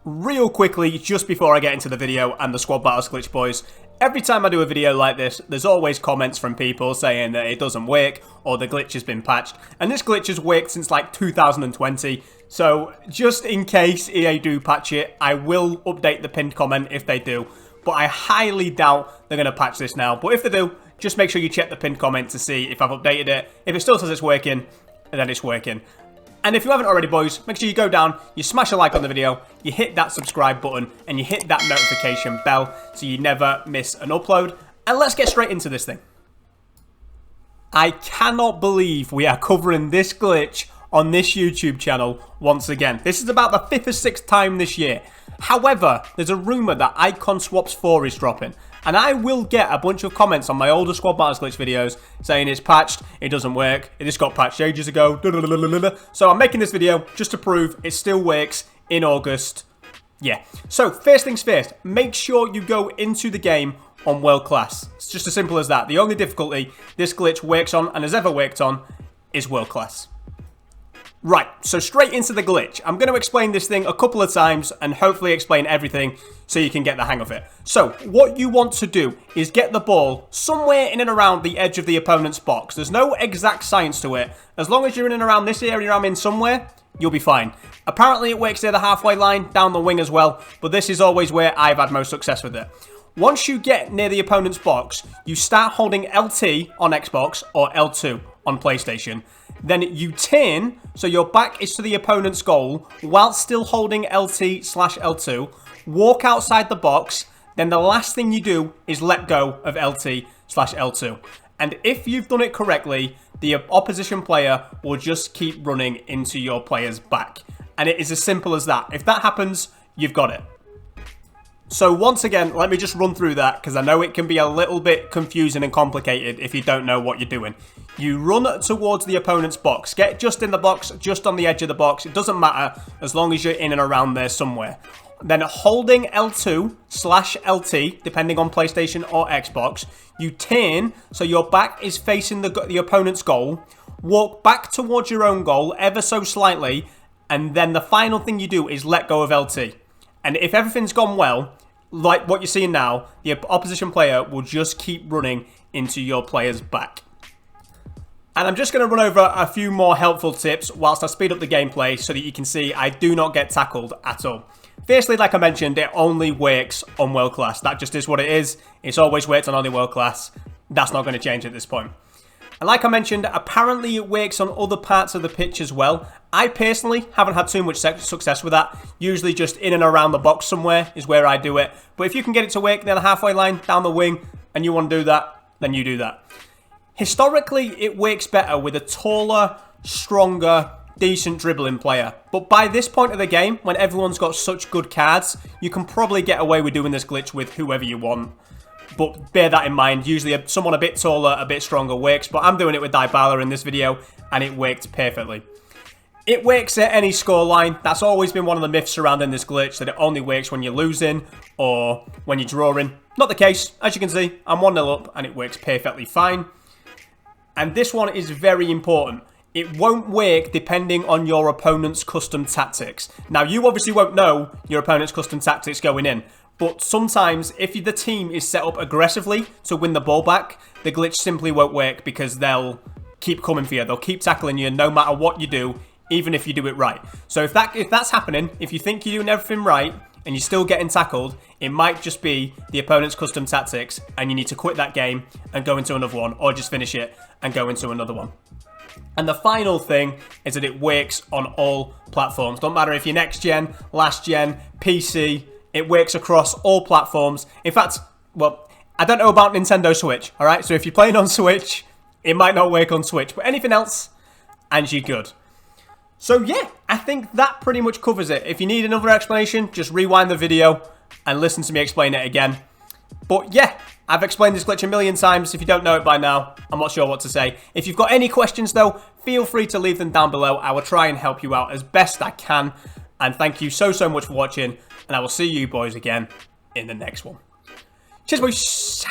Real quickly, just before I get into the video and the squad battles glitch, boys, every time I do a video like this, there's always comments from people saying that it doesn't work or the glitch has been patched. And this glitch has worked since like 2020. So just in case EA do patch it, I will update the pinned comment if they do. But I highly doubt they're going to patch this now. But if they do, just make sure you check the pinned comment to see if I've updated it. If it still says it's working, then it's working. And if you haven't already, boys, make sure you go down, you smash a like on the video, you hit that subscribe button, and you hit that notification bell so you never miss an upload. And let's get straight into this thing. I cannot believe we are covering this glitch on this YouTube channel once again. This is about the 5th or 6th time this year. However, there's a rumour that Icon Swaps 4 is dropping. And I will get a bunch of comments on my older Squad Battles Glitch videos saying it's patched, it doesn't work, it just got patched ages ago, So I'm making this video just to prove it still works in August. Yeah. So first things first, make sure you go into the game on World Class. It's just as simple as that. The only difficulty this glitch works on and has ever worked on is World Class. Right, so straight into the glitch. I'm going to explain this thing a couple of times and hopefully explain everything so you can get the hang of it. So, what you want to do is get the ball somewhere in and around the edge of the opponent's box. There's no exact science to it. As long as you're in and around this area I'm in somewhere, you'll be fine. Apparently it works near the halfway line, down the wing as well, but this is always where I've had most success with it. Once you get near the opponent's box, you start holding LT on Xbox or L2 on PlayStation. Then you turn, so your back is to the opponent's goal, while still holding LT/L2, walk outside the box, then the last thing you do is let go of LT/L2. And if you've done it correctly, the opposition player will just keep running into your player's back. And it is as simple as that. If that happens, you've got it. So once again, let me just run through that because I know it can be a little bit confusing and complicated if you don't know what you're doing. You run towards the opponent's box. Get just in the box, just on the edge of the box. It doesn't matter as long as you're in and around there somewhere. Then holding L2/LT, depending on PlayStation or Xbox, you turn so your back is facing the opponent's goal. Walk back towards your own goal ever so slightly. And then the final thing you do is let go of LT. And if everything's gone well, like what you're seeing now, the opposition player will just keep running into your player's back. And I'm just going to run over a few more helpful tips whilst I speed up the gameplay so that you can see I do not get tackled at all. Firstly, like I mentioned, it only works on World Class. That just is what it is. It's always worked on only World Class. That's not going to change at this point. And like I mentioned, apparently it works on other parts of the pitch as well. I personally haven't had too much success with that. Usually just in and around the box somewhere is where I do it. But if you can get it to work near the halfway line, down the wing, and you want to do that, then you do that. Historically, it works better with a taller, stronger, decent dribbling player. But by this point of the game, when everyone's got such good cards, you can probably get away with doing this glitch with whoever you want. But bear that in mind, usually someone a bit taller, a bit stronger works, but I'm doing it with Dybala in this video, and it worked perfectly. It works at any scoreline. That's always been one of the myths surrounding this glitch, that it only works when you're losing or when you're drawing. Not the case. As you can see, I'm 1-0 up, and it works perfectly fine. And this one is very important. It won't work depending on your opponent's custom tactics. Now, you obviously won't know your opponent's custom tactics going in, but sometimes, if the team is set up aggressively to win the ball back, the glitch simply won't work because they'll keep coming for you. They'll keep tackling you no matter what you do, even if you do it right. So if that's happening, if you think you're doing everything right and you're still getting tackled, it might just be the opponent's custom tactics and you need to quit that game and go into another one, or just finish it and go into another one. And the final thing is that it works on all platforms. Don't matter if you're next gen, last gen, PC, it works across all platforms. In fact, well, I don't know about Nintendo Switch, alright? So if you're playing on Switch, it might not work on Switch. But anything else, and you're good. So yeah, I think that pretty much covers it. If you need another explanation, just rewind the video and listen to me explain it again. But yeah, I've explained this glitch a million times. If you don't know it by now, I'm not sure what to say. If you've got any questions though, feel free to leave them down below. I will try and help you out as best I can. And thank you so much for watching. And I will see you boys again in the next one. Cheers, boys.